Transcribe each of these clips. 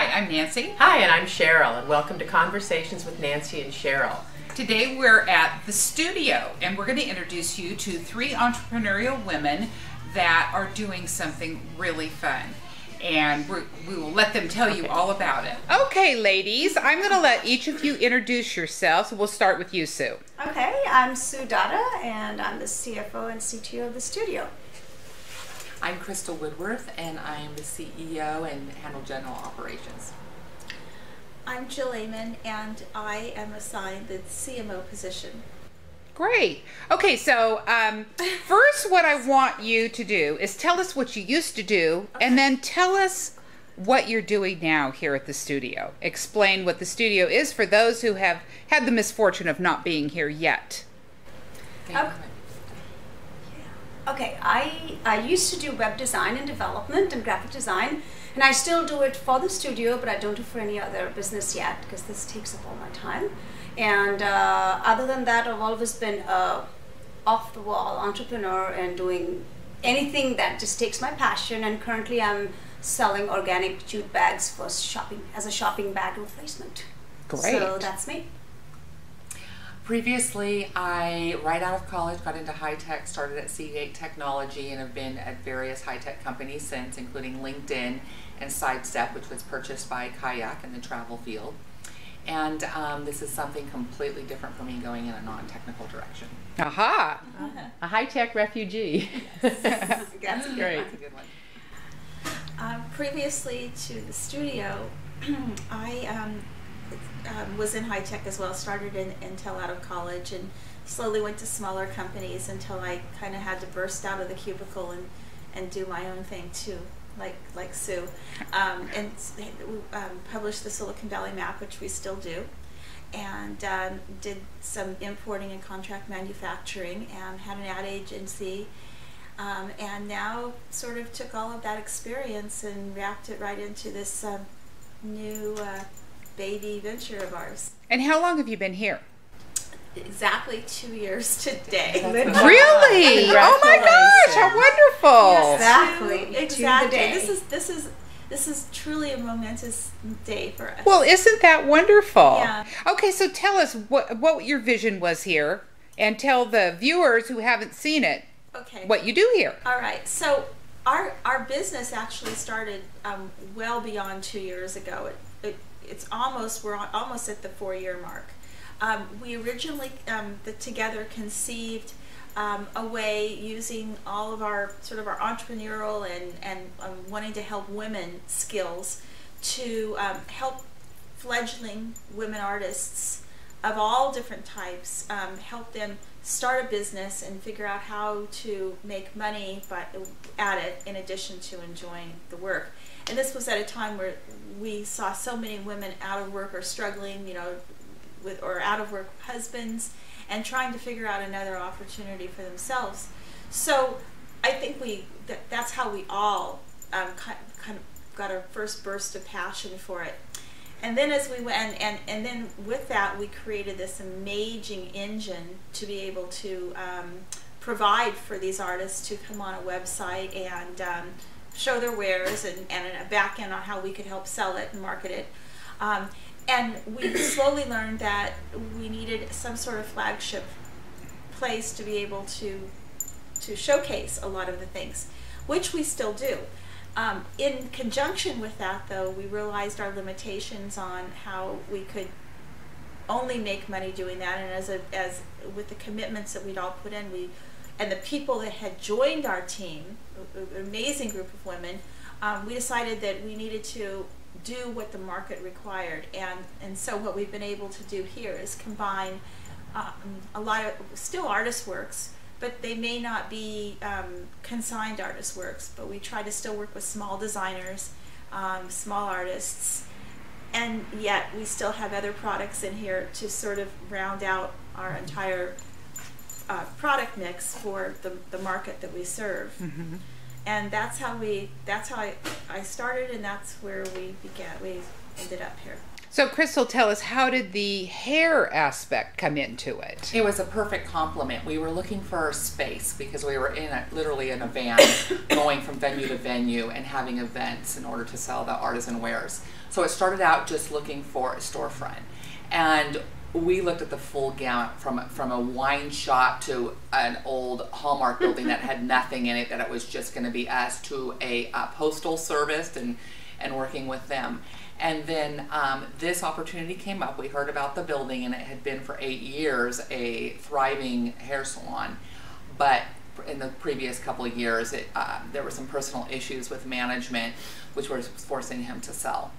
I'm Nancy. Hi, and I'm Cheryl, and welcome to Conversations with Nancy and Cheryl. Today we're at the studio, and we're going to introduce you to 3 entrepreneurial women that are doing something really fun. And we will let them tell you all about it. Okay, ladies, I'm going to let each of you introduce yourselves. We'll start with you, Sue. Okay, I'm Sue Dada, and I'm the CFO and CTO of the studio. I'm Crystal Woodworth, and I am the CEO and handle general operations. I'm Jill Amon, and I am assigned the CMO position. Great. Okay, so first what I want you to do is tell us what you used to do, and then tell us what you're doing now here at the studio. Explain what the studio is for those who have had the misfortune of not being here yet. Okay, I used to do web design and development and graphic design, and I still do it for the studio, but I don't do it for any other business yet because this takes up all my time. And other than that, I've always been a off-the-wall entrepreneur and doing anything that just takes my passion. And currently, I'm selling organic jute bags for shopping as a shopping bag replacement. Great. So that's me. Previously, right out of college, got into high tech, started at Seagate Technology, and have been at various high tech companies since, including LinkedIn and Sidestep, which was purchased by Kayak in the travel field. And this is something completely different for me, going in a non-technical direction. Aha! A high-tech refugee. That's Great. That's a good one. Previously to the studio, I was in high tech as well. Started in Intel out of college and slowly went to smaller companies until I kind of had to burst out of the cubicle and do my own thing too. Like Sue, and published the Silicon Valley Map, which we still do, and did some importing and contract manufacturing, and had an ad agency, and now sort of took all of that experience and wrapped it right into this new baby venture of ours. And how long have you been here? Exactly 2 years today. Really? Oh my gosh, how wonderful! Exactly. This is truly a momentous day for us. Well, isn't that wonderful? Yeah. Okay, so tell us what your vision was here, and tell the viewers who haven't seen it what you do here. All right. So our business actually started well beyond 2 years ago. We're almost at the 4-year mark. We originally together conceived a way, using all of our our entrepreneurial and wanting to help women skills, to help fledgling women artists of all different types, help them start a business and figure out how to make money at it in addition to enjoying the work. And this was at a time where we saw so many women out of work or struggling, or out of work husbands, and trying to figure out another opportunity for themselves. So I think that's how we all kind of got our first burst of passion for it. And then as we went, and then with that, we created this amazing engine to be able to provide for these artists to come on a website and show their wares, and a back end on how we could help sell it and market it. And we slowly learned that we needed some sort of flagship place to be able to showcase a lot of the things, which we still do. In conjunction with that, though, we realized our limitations on how we could only make money doing that, and as with the commitments that we'd all put in, and the people that had joined our team, an amazing group of women, we decided that we needed to do what the market required, and so what we've been able to do here is combine a lot of still artist works, but they may not be consigned artist works, but we try to still work with small designers, small artists, and yet we still have other products in here to sort of round out our entire product mix for the market that we serve. Mm-hmm. And that's how I started, and that's where we began. We ended up here. So Crystal, tell us, how did the hair aspect come into it? It was a perfect complement. We were looking for space because we were literally in a van going from venue to venue and having events in order to sell the artisan wares. So it started out just looking for a storefront. And we looked at the full gamut from a wine shop to an old Hallmark building that had nothing in it, that it was just going to be us, to a postal service and working with them. And then this opportunity came up. We heard about the building, and it had been for 8 years a thriving hair salon. But in the previous couple of years, there were some personal issues with management, which was forcing him to sell.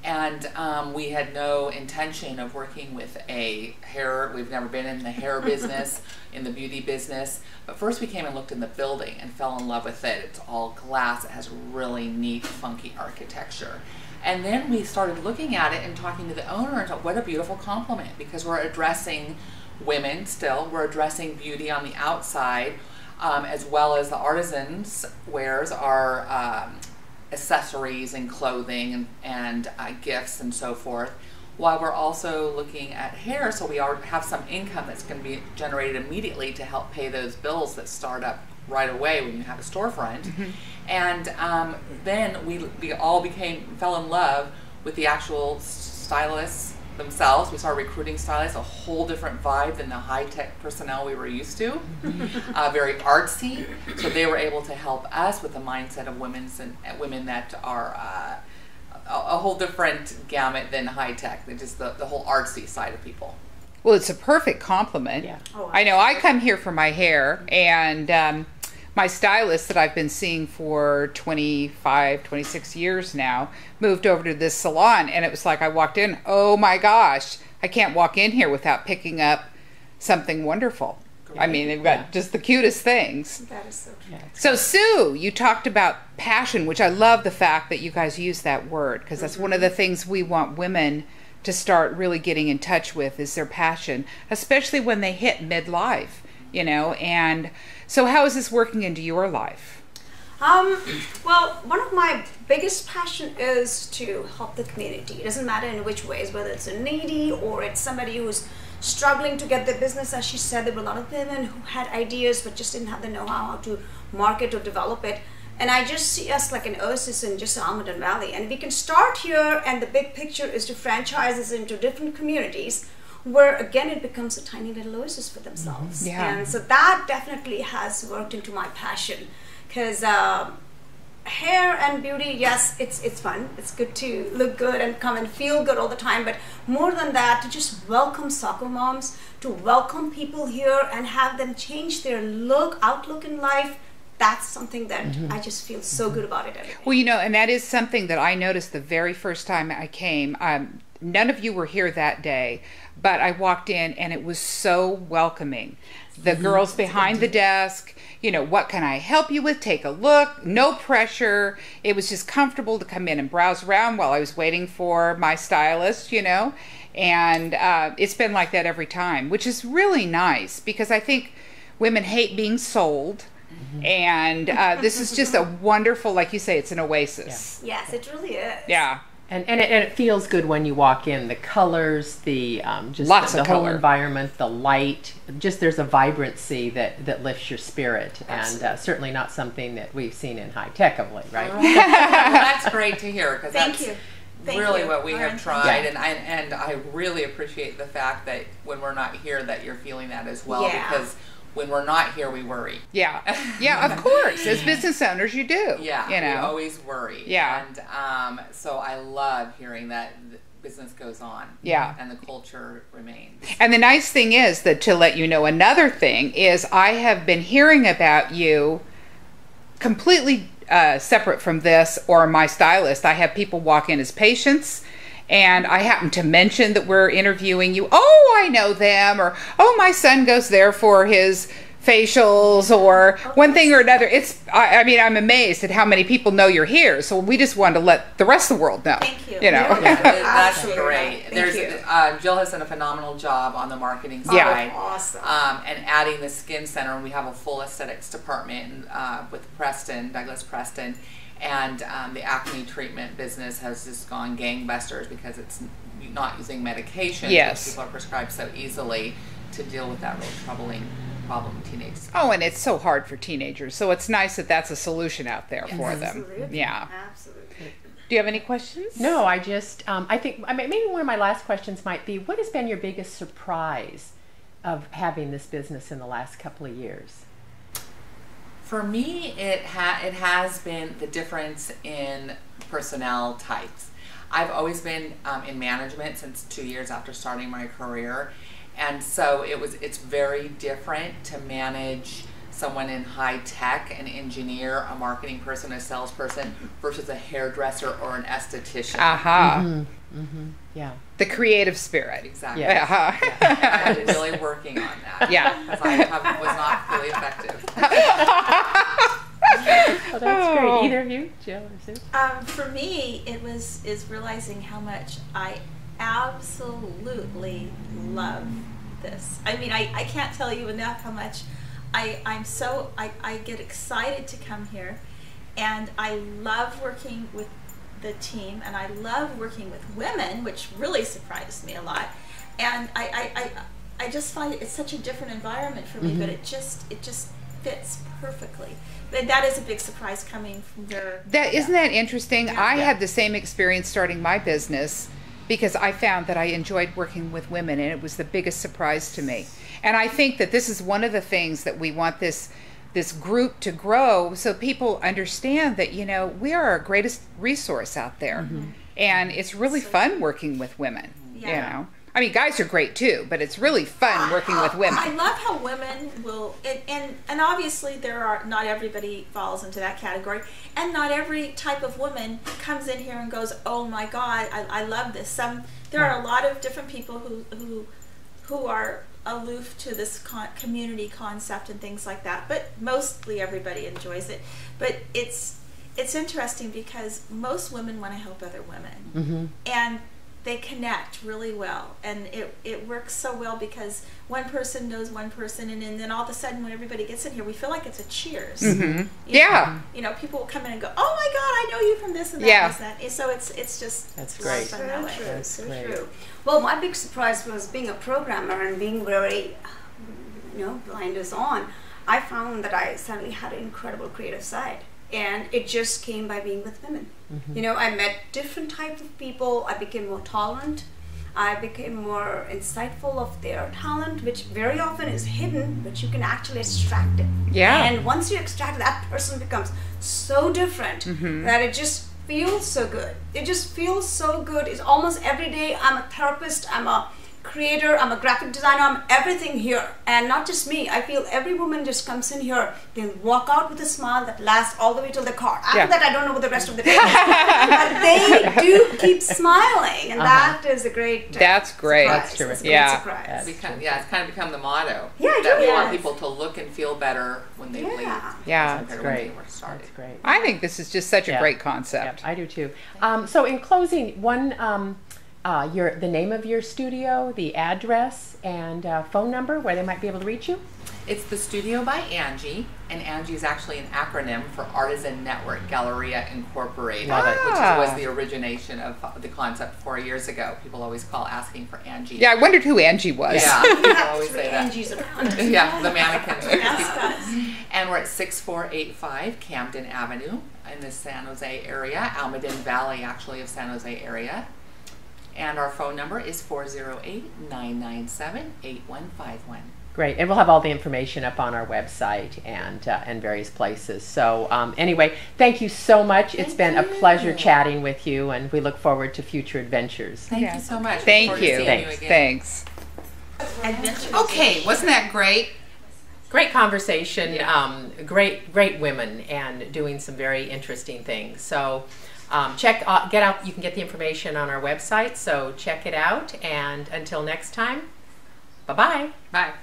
And we had no intention of working with we've never been in the hair business, in the beauty business. But first we came and looked in the building and fell in love with it. It's all glass. It has really neat, funky architecture. And then we started looking at it and talking to the owner and thought, what a beautiful compliment, because we're addressing women still. We're addressing beauty on the outside, as well as the artisans' wares are accessories and clothing and gifts and so forth, while we're also looking at hair, so we have some income that's going to be generated immediately to help pay those bills that start up right away when you have a storefront. Mm-hmm. And then we all fell in love with the actual stylists themselves. We started recruiting stylists, a whole different vibe than the high-tech personnel we were used to. Very artsy. So they were able to help us with the mindset of women that are a whole different gamut than high-tech. They're just the whole artsy side of people. Well, it's a perfect compliment. Yeah. Oh, I know I come here for my hair, and my stylist that I've been seeing for 25, 26 years now moved over to this salon, and it was like I walked in, oh my gosh, I can't walk in here without picking up something wonderful. Great. I mean, they've got just the cutest things. That is so true. So Sue, you talked about passion, which I love the fact that you guys use that word, because that's one of the things we want women to start really getting in touch with, is their passion, especially when they hit midlife, you know. And so how is this working into your life? Well, one of my biggest passion is to help the community. It doesn't matter in which ways, whether it's a needy or it's somebody who's struggling to get their business. As she said, there were a lot of women who had ideas but just didn't have the know-how how to market or develop it. And I just see us like an oasis in just Almaden Valley. And we can start here, and the big picture is to franchise this into different communities, where again it becomes a tiny little oasis for themselves. Mm-hmm. Yeah. And so that definitely has worked into my passion, because hair and beauty, yes, it's fun, it's good to look good and come and feel good all the time, but more than that, to just welcome soccer moms, to welcome people here and have them change their outlook in life, that's something that I just feel so good about it every day. Well, you know, and that is something that I noticed the very first time I came. None of you were here that day, but I walked in and it was so welcoming. The girls behind the desk, you know, what can I help you with? Take a look. No pressure. It was just comfortable to come in and browse around while I was waiting for my stylist, you know. And it's been like that every time, which is really nice, because I think women hate being sold. And this is just a wonderful, like you say, it's an oasis. Yeah. Yes, it really is. Yeah. And it feels good when you walk in. The colors, the just Lots the of whole color. environment, the light, just there's a vibrancy that lifts your spirit. Absolutely. And certainly not something that we've seen in high tech of late, right? Well, that's great to hear, because Thank that's you. Thank really you. what we have Lauren. tried, Yeah. and I really appreciate the fact that when we're not here that you're feeling that as well, Yeah. because when we're not here we worry. Yeah. Yeah, of course. As business owners, you do. Yeah, You we know. always worry. Yeah. And so I love hearing that the business goes on. Yeah. And the culture remains. And the nice thing is that, to let you know another thing, is I have been hearing about you completely separate from this or my stylist. I have people walk in as patients, and I happen to mention that we're interviewing you. Oh, I know them, or oh, my son goes there for his facials, or one thing or another. I mean, I'm amazed at how many people know you're here. So we just wanted to let the rest of the world know. Thank you. You know. Yeah. That's Absolutely. great. Thank you. Jill has done a phenomenal job on the marketing Yeah. side. Awesome. And adding the skin center, and we have a full aesthetics department with Douglas Preston, and the acne treatment business has just gone gangbusters, because it's not using medication, Yes. which people are prescribed so easily, to deal with that real troubling problem in teenagers. Oh, and it's so hard for teenagers. So it's nice that that's a solution out there for them. Absolutely. Yeah. Absolutely. Do you have any questions? No, I just, I think, maybe one of my last questions might be, what has been your biggest surprise of having this business in the last couple of years? For me, it has been the difference in personnel types. I've always been in management since 2 years after starting my career, and so it's very different to manage someone in high tech, an engineer, a marketing person, a salesperson, versus a hairdresser or an esthetician. Aha. Yeah. The creative spirit. Exactly. Yeah. Uh-huh. I'm really working on that. Yeah. Because I was not really effective. Oh, that's great. Either of you, Jill or Sue? For me, is realizing how much I absolutely love this. I mean, I can't tell you enough how much I get excited to come here, and I love working with the team, and I love working with women, which really surprised me a lot. And I just find it's such a different environment for me, but it just fits perfectly. And that is a big surprise coming from your. Isn't that interesting? I Yeah. had the same experience starting my business because I found that I enjoyed working with women, and it was the biggest surprise to me. And I think that this is one of the things that we want this group to grow, so people understand that, you know, we are our greatest resource out there. And it's really fun working with women. Yeah. You know, I mean, guys are great too, but it's really fun working with women. I love how women will, and obviously not everybody falls into that category, and not every type of woman comes in here and goes, oh my God, I love this. There are a lot of different people who are aloof to this community concept and things like that, but mostly everybody enjoys it. But it's interesting because most women want to help other women, and they connect really well, and it works so well because one person knows one person, and then all of a sudden when everybody gets in here, we feel like it's a cheers. Yeah. You know, people will come in and go, oh my God, I know you from this and that. Yeah. And that. And so it's just That's a lot of great. fun that way. That's So great. true. Well, my big surprise was being a programmer and being very, blinders on. I found that I suddenly had an incredible creative side, and it just came by being with women. You know, I met different types of people. I became more tolerant. I became more insightful of their talent, which very often is hidden, but you can actually extract it. Yeah. And once you extract, that person becomes so different that it just feels so good. It just feels so good. It's almost every day I'm a therapist, I'm a creator, I'm a graphic designer, I'm everything here. And not just me, I feel every woman just comes in here, they walk out with a smile that lasts all the way till the car. After that, I don't know what the rest of the day is. But they do keep smiling, and that is a great That's great. surprise. That's terrific. It's a great Yeah. surprise. It's kind of become the motto. Yeah, it that really we want is. people to look and feel better when they leave. Yeah. compared That's to when great. they were started. That's great. I think this is just such a Yeah. great Yep, concept. I do too. So in closing, the name of your studio, the address, and phone number where they might be able to reach you. It's the Studio by Angie, and Angie is actually an acronym for Artisan Network Galleria Incorporated, Love it. which Ah. was the origination of the concept 4 years ago. People always call asking for Angie. Yeah, I wondered who Angie was. Yeah, people always Three say that. Angie's around. Yeah, the mannequins. Mascots. And we're at 6485 Camden Avenue in the San Jose area, Almaden Valley actually of San Jose area. And our phone number is 408-997-8151. Great, and we'll have all the information up on our website and various places. So anyway, thank you so much. It's been a pleasure chatting with you, and we look forward to future adventures. Thank you so much. Thank Look forward to you. seeing again. Thanks. Adventures. Okay, wasn't that great? Great conversation. Great women, and doing some very interesting things. So get out. You can get the information on our website. So check it out. And until next time, bye-bye. Bye.